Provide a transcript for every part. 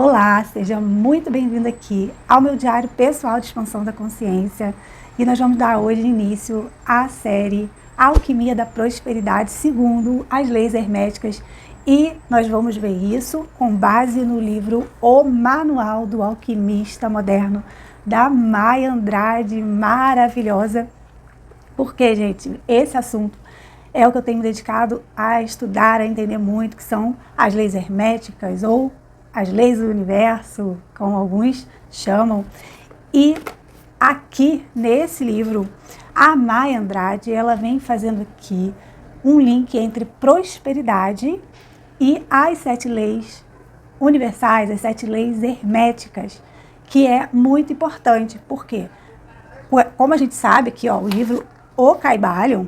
Olá, seja muito bem-vindo aqui ao meu diário pessoal de expansão da consciência e nós vamos dar hoje início à série Alquimia da Prosperidade segundo as leis herméticas e nós vamos ver isso com base no livro O Manual do Alquimista Moderno da Maya Andrade, maravilhosa, porque, gente, esse assunto é o que eu tenho me dedicado a estudar, a entender muito, que são as leis herméticas ou as leis do universo, como alguns chamam. E aqui nesse livro, a Maya Andrade, ela vem fazendo aqui um link entre prosperidade e as 7 leis universais, as 7 leis herméticas, que é muito importante, porque, como a gente sabe aqui, o livro O Kybalion,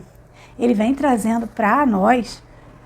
ele vem trazendo para nós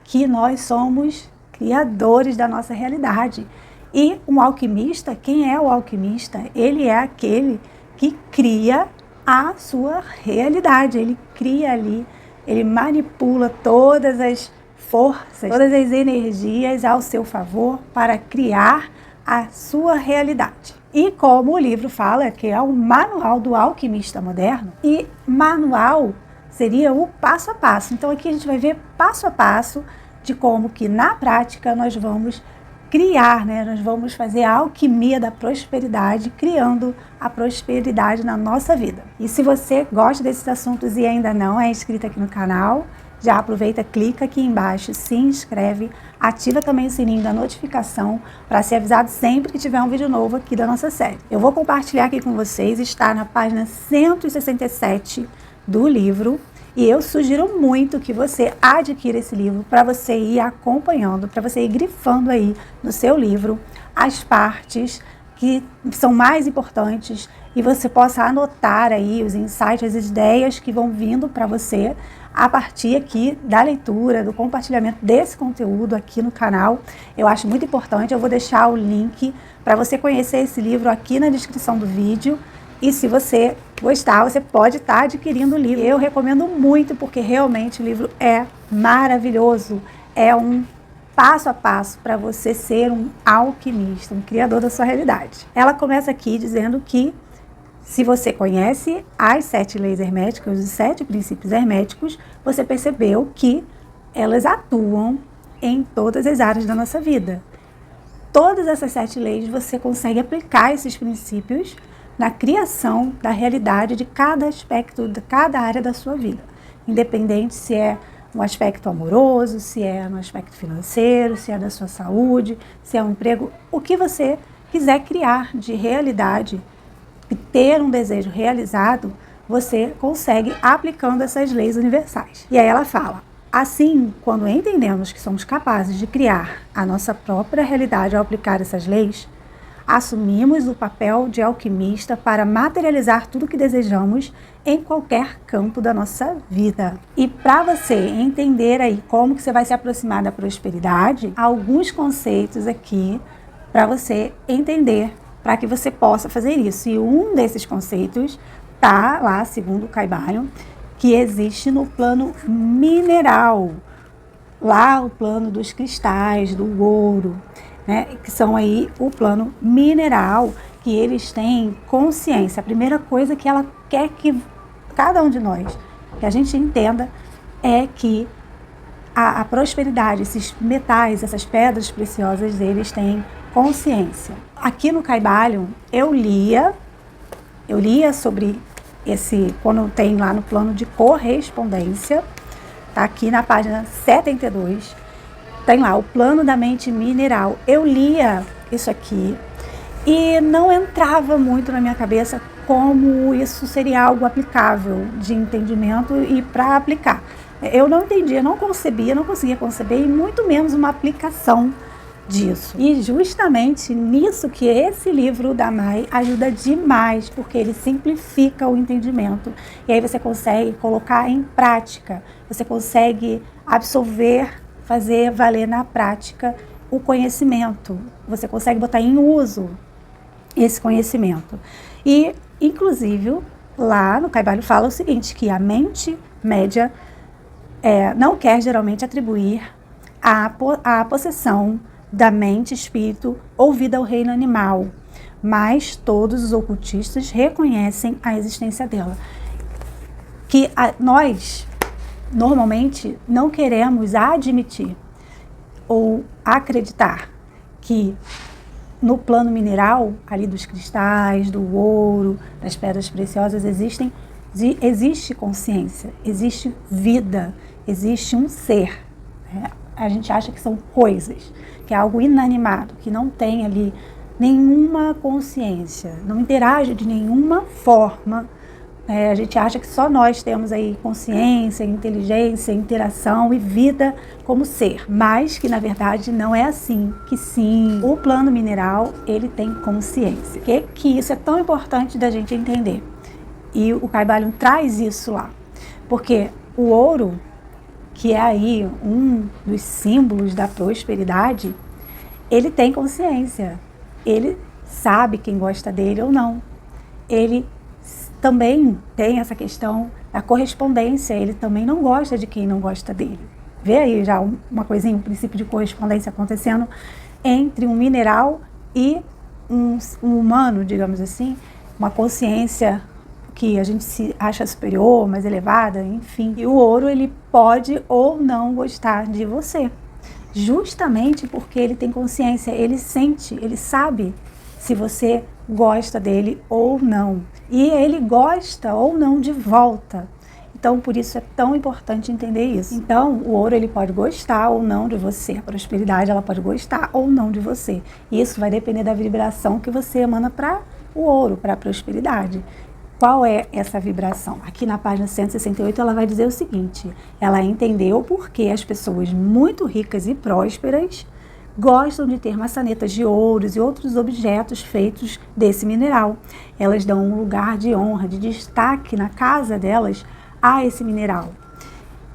que nós somos criadores da nossa realidade. E um alquimista, quem é o alquimista? Ele é aquele que cria a sua realidade. Ele cria ali, ele manipula todas as forças, todas as energias ao seu favor para criar a sua realidade. E como o livro fala, que é o Manual do Alquimista Moderno, e manual seria o passo a passo. Então aqui a gente vai ver passo a passo de como que na prática nós vamos criar, nós vamos fazer a alquimia da prosperidade, criando a prosperidade na nossa vida. E se você gosta desses assuntos e ainda não é inscrito aqui no canal, já aproveita, clica aqui embaixo, se inscreve, ativa também o sininho da notificação para ser avisado sempre que tiver um vídeo novo aqui da nossa série. Eu vou compartilhar aqui com vocês, está na página 167 do livro, e eu sugiro muito que você adquira esse livro para você ir acompanhando, para você ir grifando aí no seu livro as partes que são mais importantes e você possa anotar aí os insights, as ideias que vão vindo para você a partir aqui da leitura, do compartilhamento desse conteúdo aqui no canal. Eu acho muito importante, eu vou deixar o link para você conhecer esse livro aqui na descrição do vídeo. E se você gostar, você pode estar adquirindo o livro. Eu recomendo muito, porque realmente o livro é maravilhoso. É um passo a passo para você ser um alquimista, um criador da sua realidade. Ela começa aqui dizendo que se você conhece as 7 leis herméticas, os 7 princípios herméticos, você percebeu que elas atuam em todas as áreas da nossa vida. Todas essas 7 leis você consegue aplicar esses princípios na criação da realidade de cada aspecto, de cada área da sua vida. Independente se é um aspecto amoroso, se é no aspecto financeiro, se é da sua saúde, se é um emprego, o que você quiser criar de realidade, ter um desejo realizado, você consegue aplicando essas leis universais. E aí ela fala, assim, quando entendemos que somos capazes de criar a nossa própria realidade ao aplicar essas leis, assumimos o papel de alquimista para materializar tudo o que desejamos em qualquer campo da nossa vida. E para você entender aí como que você vai se aproximar da prosperidade, alguns conceitos aqui para você entender, para que você possa fazer isso. E um desses conceitos está lá, segundo o Kybalion, que existe no plano mineral. Lá o plano dos cristais, do ouro, que são aí o plano mineral, que eles têm consciência. A primeira coisa que ela quer que cada um de nós, que a gente entenda, é que a prosperidade, esses metais, essas pedras preciosas, eles têm consciência. Aqui no Kybalion, eu lia sobre esse, quando tem lá no plano de correspondência, tá aqui na página 72, tem lá o plano da mente mineral. Eu lia isso aqui e não entrava muito na minha cabeça como isso seria algo aplicável de entendimento e para aplicar. Eu não entendia, não concebia, não conseguia conceber e muito menos uma aplicação disso. E justamente nisso que esse livro da Mai ajuda demais, porque ele simplifica o entendimento. E aí você consegue colocar em prática, você consegue absorver, fazer valer na prática o conhecimento. Você consegue botar em uso esse conhecimento. E, inclusive, lá no Kybalion fala o seguinte, que a mente média não quer geralmente atribuir a possessão da mente, espírito ou vida ao reino animal, mas todos os ocultistas reconhecem a existência dela. Que nós, normalmente, não queremos admitir ou acreditar que no plano mineral, ali dos cristais, do ouro, das pedras preciosas, existe consciência, existe vida, existe um ser. Né? A gente acha que são coisas, que é algo inanimado, que não tem ali nenhuma consciência, não interage de nenhuma forma. A gente acha que só nós temos aí consciência, inteligência, interação e vida como ser, mas que na verdade não é assim, que sim, o plano mineral ele tem consciência. Que isso é tão importante da gente entender. E o Kybalion traz isso lá, porque o ouro, que é aí um dos símbolos da prosperidade, ele tem consciência, ele sabe quem gosta dele ou não, ele também tem essa questão da correspondência, ele também não gosta de quem não gosta dele. Vê aí já uma coisinha, um princípio de correspondência acontecendo entre um mineral e um humano, digamos assim, uma consciência que a gente se acha superior, mais elevada, enfim. E o ouro, ele pode ou não gostar de você, justamente porque ele tem consciência, ele sente, ele sabe se você gosta dele ou não. E ele gosta ou não de volta. Então, por isso é tão importante entender isso. Então, o ouro ele pode gostar ou não de você. A prosperidade ela pode gostar ou não de você. E isso vai depender da vibração que você emana para o ouro, para a prosperidade. Qual é essa vibração? Aqui na página 168 ela vai dizer o seguinte: ela entendeu por que as pessoas muito ricas e prósperas gostam de ter maçanetas de ouros e outros objetos feitos desse mineral. Elas dão um lugar de honra, de destaque na casa delas a esse mineral.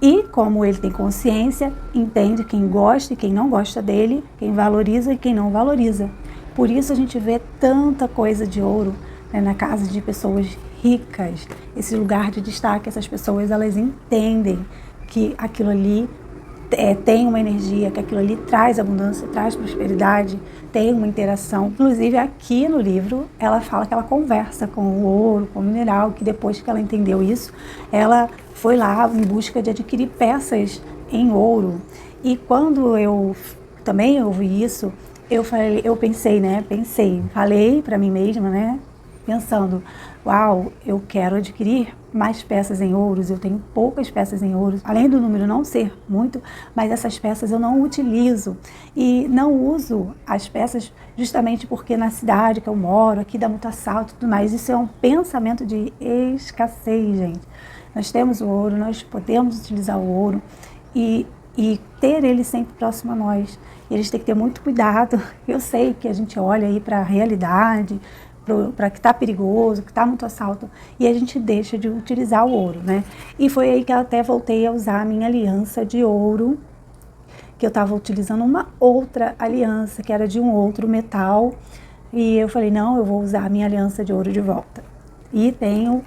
E como ele tem consciência, entende quem gosta e quem não gosta dele, quem valoriza e quem não valoriza. Por isso a gente vê tanta coisa de ouro, né, na casa de pessoas ricas, esse lugar de destaque. Essas pessoas elas entendem que aquilo ali tem uma energia, que aquilo ali traz abundância, traz prosperidade, tem uma interação. Inclusive aqui no livro ela fala que ela conversa com o ouro, com o mineral, que depois que ela entendeu isso, ela foi lá em busca de adquirir peças em ouro. E quando eu também ouvi isso, falei para mim mesma, né? Pensando, uau, eu quero adquirir mais peças em ouros, eu tenho poucas peças em ouros, além do número não ser muito, mas essas peças eu não utilizo e não uso as peças justamente porque na cidade que eu moro, aqui dá muito assalto e tudo mais, isso é um pensamento de escassez, gente. Nós temos o ouro, nós podemos utilizar o ouro e ter ele sempre próximo a nós. E a gente tem que ter muito cuidado. Eu sei que a gente olha aí para a realidade, para que está perigoso, que está muito assalto, e a gente deixa de utilizar o ouro, né? E foi aí que eu até voltei a usar a minha aliança de ouro, que eu estava utilizando uma outra aliança, que era de um outro metal, e eu falei, não, eu vou usar a minha aliança de ouro de volta. E tenho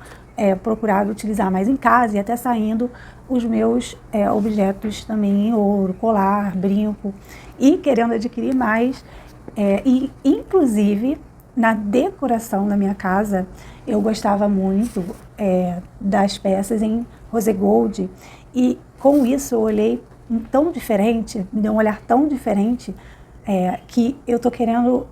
procurado utilizar mais em casa, e até saindo os meus objetos também em ouro, colar, brinco, e querendo adquirir mais, e inclusive na decoração da minha casa, eu gostava muito das peças em rose gold, e com isso eu olhei tão diferente, me deu um olhar tão diferente, que eu tô querendo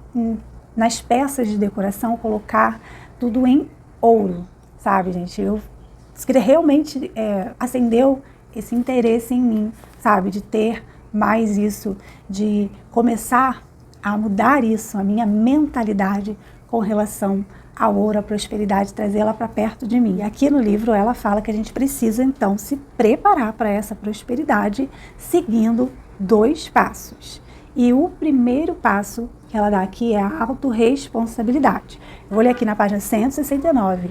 nas peças de decoração colocar tudo em ouro, sabe, gente? Isso que realmente acendeu esse interesse em mim, sabe, de ter mais isso, de começar a mudar isso, a minha mentalidade com relação ao ouro, à prosperidade, trazê-la para perto de mim. E aqui no livro ela fala que a gente precisa então se preparar para essa prosperidade seguindo 2 passos. E o primeiro passo que ela dá aqui é a autorresponsabilidade. Eu vou ler aqui na página 169.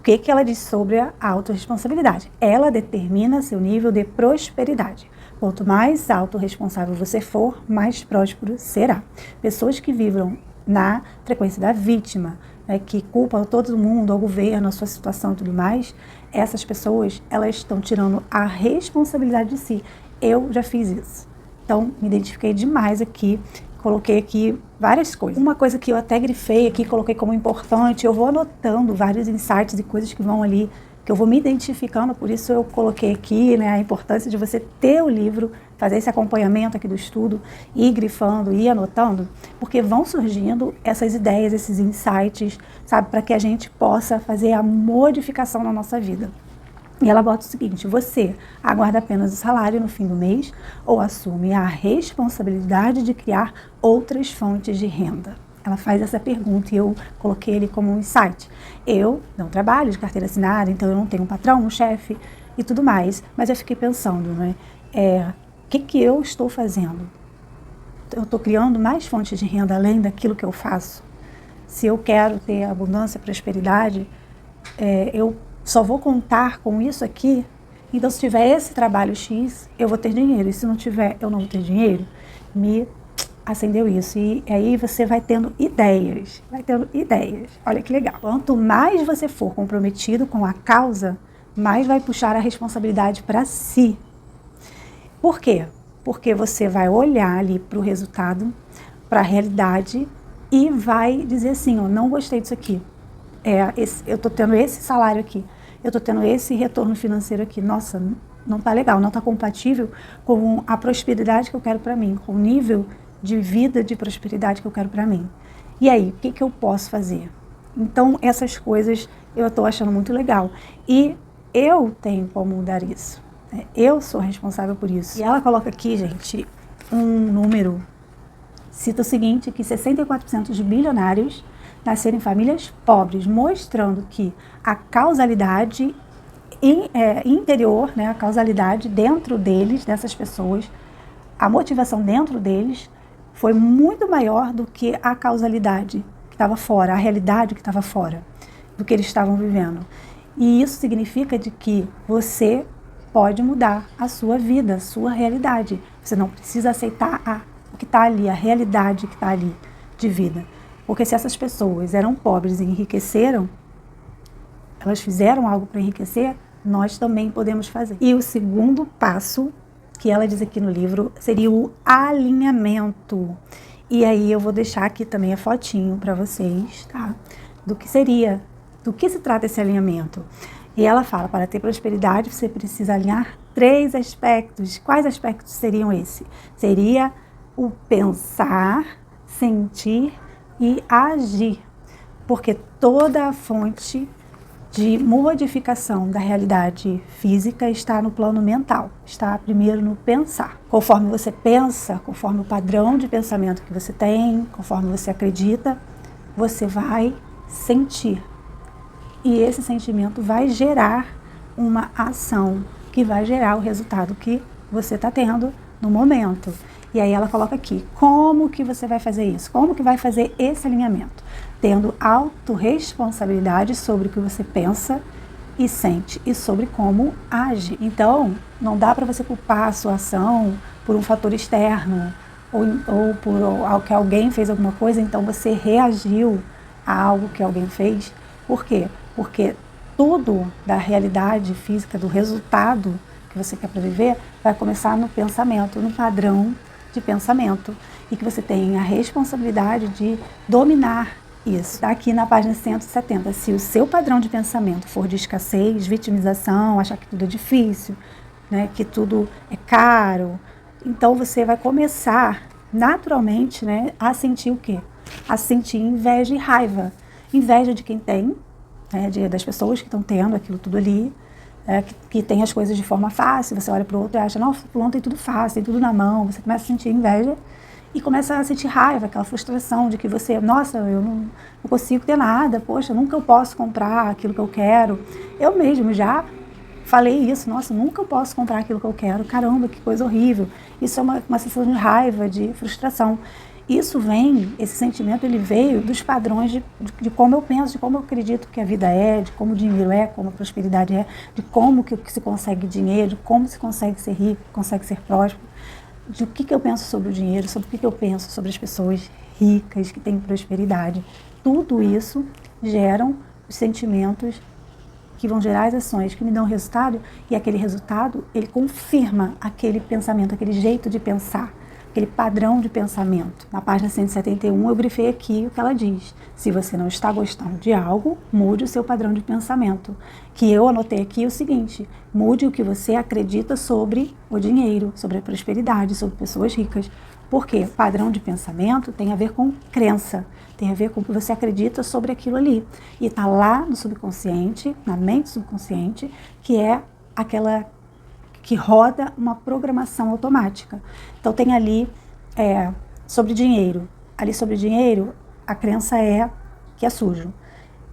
O que ela diz sobre a autorresponsabilidade? Ela determina seu nível de prosperidade. Quanto mais autorresponsável você for, mais próspero será. Pessoas que vibram na frequência da vítima, né, que culpam todo mundo, o governo, a sua situação e tudo mais, essas pessoas, elas estão tirando a responsabilidade de si. Eu já fiz isso. Então, me identifiquei demais aqui, coloquei aqui várias coisas. Uma coisa que eu até grifei aqui, coloquei como importante, eu vou anotando vários insights e coisas que vão ali, que eu vou me identificando, por isso eu coloquei aqui, né, a importância de você ter o livro, fazer esse acompanhamento aqui do estudo, ir grifando, ir anotando, porque vão surgindo essas ideias, esses insights, sabe, para que a gente possa fazer a modificação na nossa vida. E ela bota o seguinte: você aguarda apenas o salário no fim do mês ou assume a responsabilidade de criar outras fontes de renda? Ela faz essa pergunta e eu coloquei ele como um insight. Eu não trabalho de carteira assinada, então eu não tenho um patrão, um chefe e tudo mais. Mas eu fiquei pensando, né? O que eu estou fazendo? Eu estou criando mais fontes de renda além daquilo que eu faço? Se eu quero ter abundância, prosperidade, eu só vou contar com isso aqui. Então, se tiver esse trabalho X, eu vou ter dinheiro. E se não tiver, eu não vou ter dinheiro. Me acendeu isso. E aí você vai tendo ideias. Olha que legal. Quanto mais você for comprometido com a causa, mais vai puxar a responsabilidade para si. Por quê? Porque você vai olhar ali para o resultado, para a realidade e vai dizer assim, ó, não gostei disso aqui. Eu estou tendo esse salário aqui, eu estou tendo esse retorno financeiro aqui, nossa, não está legal, não está compatível com a prosperidade que eu quero para mim, com o nível de vida de prosperidade que eu quero para mim. E aí, o que eu posso fazer? Então, essas coisas eu estou achando muito legal. E eu tenho como mudar isso. Eu sou responsável por isso. E ela coloca aqui, gente, um número, cita o seguinte, que 64% de bilionários nasceram em famílias pobres, mostrando que a causalidade interior, né, a causalidade dentro deles, dessas pessoas, a motivação dentro deles foi muito maior do que a causalidade que estava fora, a realidade que estava fora do que eles estavam vivendo. E isso significa de que você pode mudar a sua vida, a sua realidade. Você não precisa aceitar o que está ali, a realidade que está ali de vida. Porque se essas pessoas eram pobres e enriqueceram, elas fizeram algo para enriquecer, nós também podemos fazer. E o segundo passo, que ela diz aqui no livro, seria o alinhamento. E aí eu vou deixar aqui também a fotinho para vocês, tá? Do que se trata esse alinhamento. E ela fala, para ter prosperidade, você precisa alinhar 3 aspectos. Quais aspectos seriam esses? Seria o pensar, sentir e agir, porque toda a fonte de modificação da realidade física está no plano mental, está primeiro no pensar. Conforme você pensa, conforme o padrão de pensamento que você tem, conforme você acredita, você vai sentir. E esse sentimento vai gerar uma ação que vai gerar o resultado que você está tendo no momento. E aí ela coloca aqui, como que você vai fazer isso? Como que vai fazer esse alinhamento? Tendo autorresponsabilidade sobre o que você pensa e sente e sobre como age. Então, não dá para você culpar a sua ação por um fator externo ou por algo que alguém fez alguma coisa, então você reagiu a algo que alguém fez. Por quê? Porque tudo da realidade física, do resultado que você quer para viver, vai começar no pensamento, no padrão de pensamento, e que você tem a responsabilidade de dominar isso. Tá aqui na página 170, se o seu padrão de pensamento for de escassez, vitimização, achar que tudo é difícil, né, que tudo é caro, então você vai começar naturalmente, né, a sentir o quê? A sentir inveja e raiva. Inveja de quem tem, né, das pessoas que estão tendo aquilo tudo ali, que tem as coisas de forma fácil. Você olha para o outro e acha, não, fulano tem tudo fácil, tem tudo na mão. Você começa a sentir inveja e começa a sentir raiva, aquela frustração de que você, nossa, eu não consigo ter nada, poxa, nunca eu posso comprar aquilo que eu quero. Eu mesmo já falei isso, nossa, nunca eu posso comprar aquilo que eu quero, caramba, que coisa horrível. Isso é uma sensação de raiva, de frustração. Isso vem, esse sentimento, ele veio dos padrões de como eu penso, de como eu acredito que a vida é, de como o dinheiro é, como a prosperidade é, de como que se consegue dinheiro, de como se consegue ser rico, consegue ser próspero, de o que eu penso sobre o dinheiro, sobre o que eu penso sobre as pessoas ricas que têm prosperidade. Tudo isso geram os sentimentos que vão gerar as ações que me dão resultado, e aquele resultado, ele confirma aquele pensamento, aquele jeito de pensar, aquele padrão de pensamento. Na página 171 eu grifei aqui o que ela diz: se você não está gostando de algo, mude o seu padrão de pensamento. Que eu anotei aqui o seguinte: mude o que você acredita sobre o dinheiro, sobre a prosperidade, sobre pessoas ricas. Porque padrão de pensamento tem a ver com crença, tem a ver com o que você acredita sobre aquilo ali. E está lá no subconsciente, na mente subconsciente, que é aquela que roda uma programação automática. Então tem ali sobre dinheiro. Ali sobre dinheiro, a crença é que é sujo.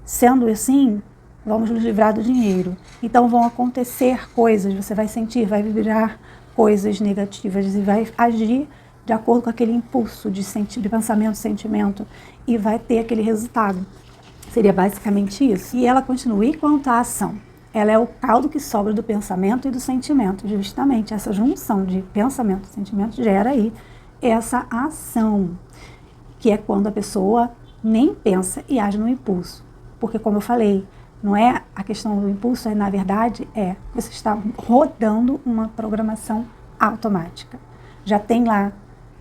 Sendo assim, vamos nos livrar do dinheiro. Então vão acontecer coisas, você vai sentir, vai vibrar coisas negativas e vai agir de acordo com aquele impulso de pensamento, sentimento, e vai ter aquele resultado. Seria basicamente isso. E ela continua: e quanto à ação? Ela é o caldo que sobra do pensamento e do sentimento. Justamente essa junção de pensamento e sentimento gera aí essa ação, que é quando a pessoa nem pensa e age no impulso. Porque, como eu falei, não é a questão do impulso, na verdade, você está rodando uma programação automática. Já tem lá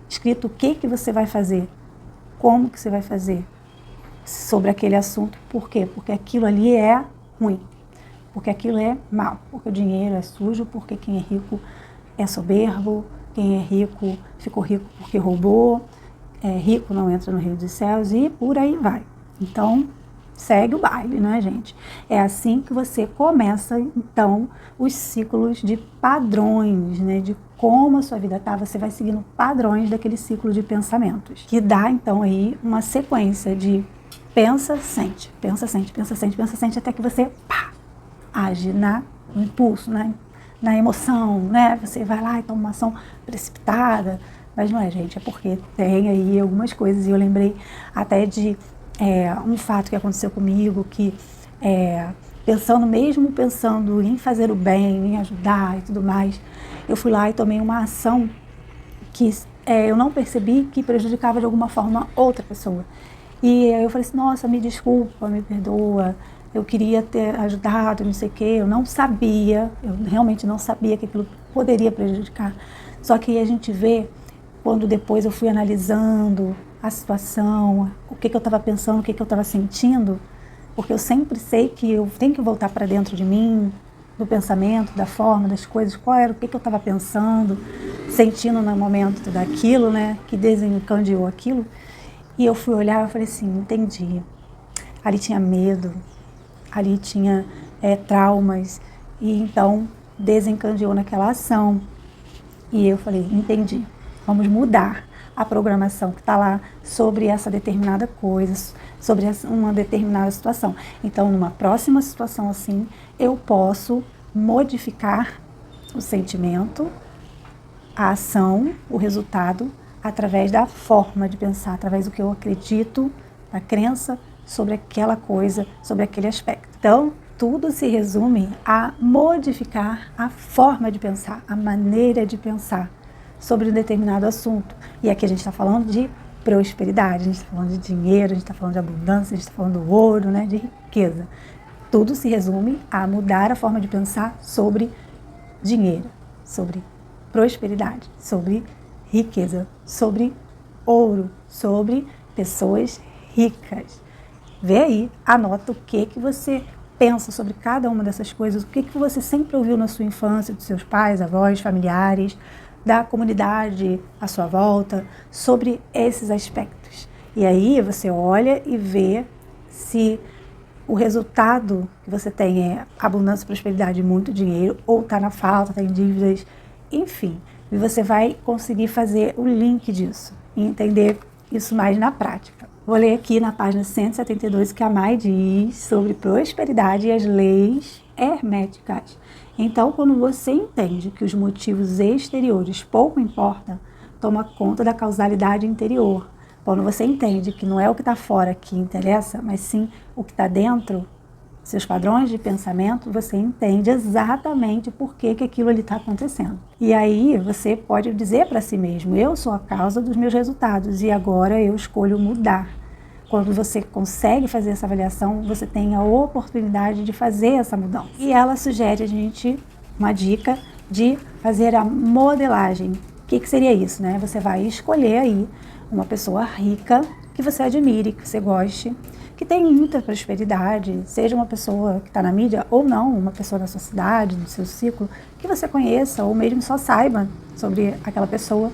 escrito o que você vai fazer, como que você vai fazer sobre aquele assunto. Por quê? Porque aquilo ali é ruim. Porque aquilo é mal, porque o dinheiro é sujo, porque quem é rico é soberbo, quem é rico ficou rico porque roubou, rico não entra no reino dos céus, e por aí vai. Então, segue o baile, né, gente? É assim que você começa, então, os ciclos de padrões, né, de como a sua vida está. Você vai seguindo padrões daquele ciclo de pensamentos, que dá, então, aí uma sequência de pensa, sente, pensa, sente, pensa, sente, pensa, sente, até que você, age no impulso, na emoção, né? Você vai lá e toma uma ação precipitada, mas não é, gente, é porque tem aí algumas coisas. E eu lembrei até de um fato que aconteceu comigo, que mesmo pensando em fazer o bem, em ajudar e tudo mais, eu fui lá e tomei uma ação que eu não percebi que prejudicava de alguma forma outra pessoa. E eu falei assim: nossa, me desculpa, me perdoa, eu queria ter ajudado, não sei o quê. Eu não sabia, eu realmente não sabia que aquilo poderia prejudicar. Só que a gente vê, quando depois eu fui analisando a situação, o que eu estava pensando, o que eu estava sentindo, porque eu sempre sei que eu tenho que voltar para dentro de mim, do pensamento, da forma, das coisas, qual era o que eu estava pensando, sentindo no momento daquilo, né, que desencadeou aquilo. E eu fui olhar e falei assim: entendi. Ali tinha medo, ali tinha traumas, e então desencadeou naquela ação. E eu falei: entendi, vamos mudar a programação que está lá sobre essa determinada coisa, sobre uma determinada situação. Então, numa próxima situação assim, eu posso modificar o sentimento, a ação, o resultado, através da forma de pensar, através do que eu acredito, da crença sobre aquela coisa, sobre aquele aspecto. Então, tudo se resume a modificar a forma de pensar, a maneira de pensar sobre um determinado assunto. E aqui a gente está falando de prosperidade, a gente está falando de dinheiro, a gente está falando de abundância, a gente está falando do ouro, né, de riqueza. Tudo se resume a mudar a forma de pensar sobre dinheiro, sobre prosperidade, sobre riqueza, sobre ouro, sobre pessoas ricas. Vê aí, anota o que você pensa sobre cada uma dessas coisas, o que você sempre ouviu na sua infância, dos seus pais, avós, familiares, da comunidade à sua volta, sobre esses aspectos. E aí você olha e vê se o resultado que você tem é abundância, prosperidade, muito dinheiro, ou está na falta, está em dívidas, enfim. E você vai conseguir fazer o link disso e entender isso mais na prática. Vou ler aqui na página 172 que a Mai diz sobre prosperidade e as leis herméticas. Então, quando você entende que os motivos exteriores pouco importam, toma conta da causalidade interior. Quando você entende que não é o que está fora que interessa, mas sim o que está dentro, seus padrões de pensamento, você entende exatamente por que aquilo ali está acontecendo. E aí você pode dizer para si mesmo: eu sou a causa dos meus resultados e agora eu escolho mudar. quando você consegue fazer essa avaliação, você tem a oportunidade de fazer essa mudança. E ela sugere a gente uma dica de fazer a modelagem. O que seria isso, né? Você vai escolher aí uma pessoa rica que você admire, que você goste, que tem muita prosperidade, seja uma pessoa que está na mídia ou não, uma pessoa da sua cidade, do seu ciclo, que você conheça ou mesmo só saiba sobre aquela pessoa.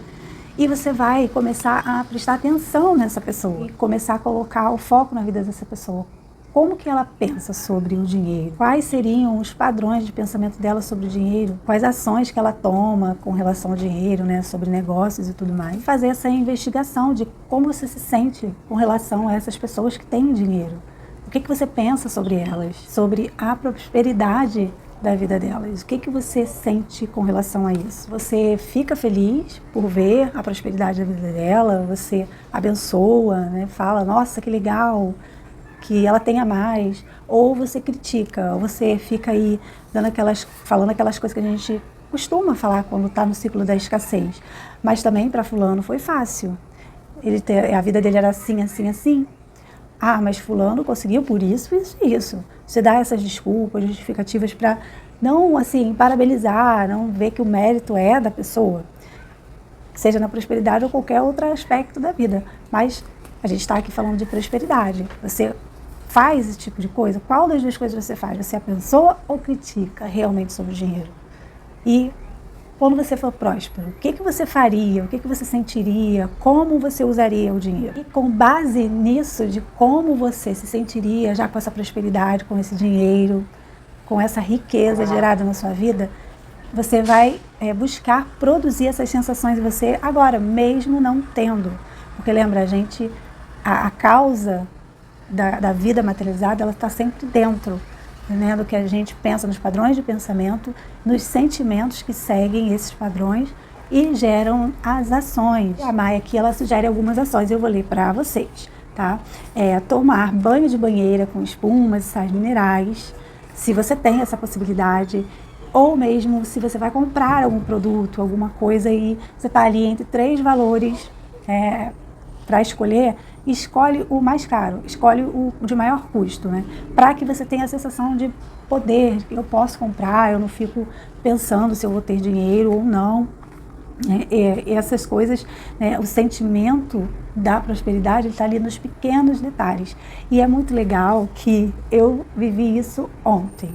E você vai começar a prestar atenção nessa pessoa e começar a colocar o foco na vida dessa pessoa. Como que ela pensa sobre o dinheiro? Quais seriam os padrões de pensamento dela sobre o dinheiro? Quais ações que ela toma com relação ao dinheiro, né, sobre negócios e tudo mais? Fazer essa investigação de como você se sente com relação a essas pessoas que têm dinheiro. O que você pensa sobre elas? Sobre a prosperidade da vida delas. O que você sente com relação a isso? Você fica feliz por ver a prosperidade da vida dela? Você abençoa, né? Fala, nossa, que legal que ela tenha mais? Ou você critica? Ou você fica aí falando aquelas coisas que a gente costuma falar quando está no ciclo da escassez? Mas também para fulano foi fácil. A vida dele era assim, assim, assim. Ah, mas fulano conseguiu por isso, isso e isso. Você dá essas desculpas, justificativas para não, assim, parabenizar, não ver que o mérito é da pessoa, seja na prosperidade ou qualquer outro aspecto da vida. Mas a gente está aqui falando de prosperidade. Você faz esse tipo de coisa? Qual das duas coisas você faz? Você abençoa ou critica realmente sobre o dinheiro? E quando você for próspero, o que você faria? O que você sentiria? Como você usaria o dinheiro? E com base nisso, de como você se sentiria já com essa prosperidade, com esse dinheiro, com essa riqueza gerada na sua vida, você vai buscar produzir essas sensações em você agora, mesmo não tendo. Porque lembra, a causa da vida materializada, ela está sempre dentro, né, do que a gente pensa, nos padrões de pensamento, nos sentimentos que seguem esses padrões e geram as ações. A Maia aqui, ela sugere algumas ações, eu vou ler para vocês, tá? Tomar banho de banheira com espumas e sais minerais, se você tem essa possibilidade, ou mesmo se você vai comprar algum produto, alguma coisa e você está ali entre 3 valores para escolher, escolhe o mais caro, escolhe o de maior custo, né? Para que você tenha a sensação de poder, eu posso comprar, eu não fico pensando se eu vou ter dinheiro ou não. Essas coisas, né, o sentimento da prosperidade está ali nos pequenos detalhes. E é muito legal que eu vivi isso ontem.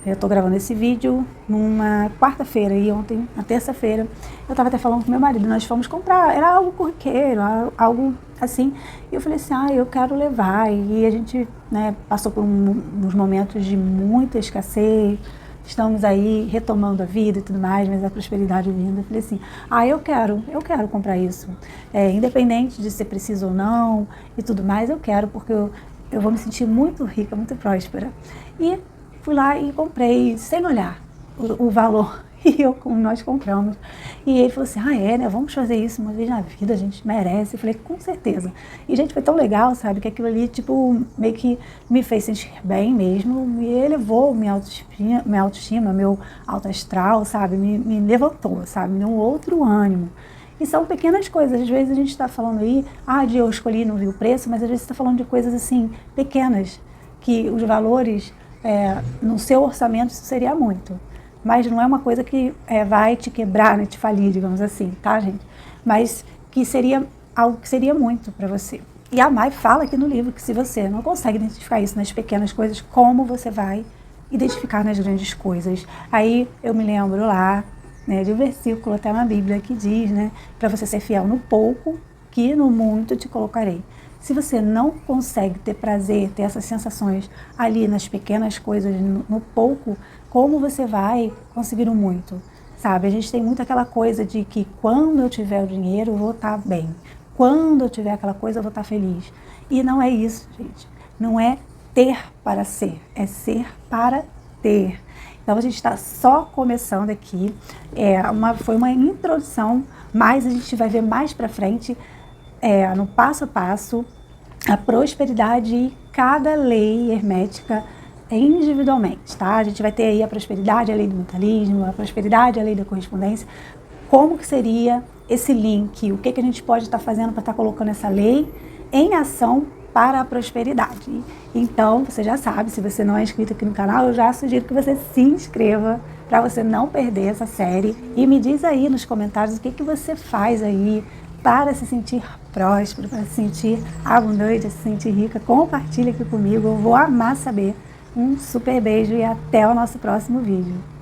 Eu estou gravando esse vídeo numa quarta-feira e ontem, na terça-feira, eu estava até falando com meu marido, nós fomos comprar, era algo corriqueiro, algo assim, e eu falei assim, eu quero levar, e a gente, né, passou por uns momentos de muita escassez, estamos aí retomando a vida e tudo mais, mas a prosperidade vindo, eu falei assim, eu quero comprar isso, independente de ser preciso ou não e tudo mais, eu quero, porque eu vou me sentir muito rica, muito próspera. E fui lá e comprei, sem olhar o valor, e nós compramos. E ele falou assim, né, vamos fazer isso uma vez na vida, a gente merece. Eu falei, com certeza. E, gente, foi tão legal, sabe, que aquilo ali, tipo, meio que me fez sentir bem mesmo, e elevou minha autoestima, meu alto astral, sabe, me levantou, sabe, me deu um outro ânimo. E são pequenas coisas, às vezes a gente está falando aí, eu escolhi e não vi o preço, mas às vezes você está falando de coisas, assim, pequenas, que os valores, no seu orçamento, isso seria muito. Mas não é uma coisa que vai te quebrar, né, te falir, digamos assim, tá, gente? Mas que seria algo que seria muito para você. E a Mai fala aqui no livro que se você não consegue identificar isso nas pequenas coisas, como você vai identificar nas grandes coisas? Aí eu me lembro lá, né, de um versículo até na Bíblia que diz, né, para você ser fiel no pouco, que no muito te colocarei. Se você não consegue ter prazer, ter essas sensações ali nas pequenas coisas, no pouco, como você vai conseguir o muito? Sabe, a gente tem muito aquela coisa de que quando eu tiver o dinheiro eu vou estar bem. Quando eu tiver aquela coisa eu vou estar feliz. E não é isso, gente. Não é ter para ser, é ser para ter. Então a gente está só começando aqui. Foi uma introdução, mas a gente vai ver mais para frente, no passo a passo, a prosperidade e cada lei hermética individualmente, tá? A gente vai ter aí a prosperidade, a lei do mentalismo, a prosperidade, a lei da correspondência. Como que seria esse link? O que a gente pode estar fazendo para estar colocando essa lei em ação para a prosperidade. Então, você já sabe, se você não é inscrito aqui no canal, eu já sugiro que você se inscreva para você não perder essa série. E me diz aí nos comentários o que você faz aí para se sentir próspero, para se sentir abundante, se sentir rica. Compartilha aqui comigo, eu vou amar saber. Um super beijo e até o nosso próximo vídeo.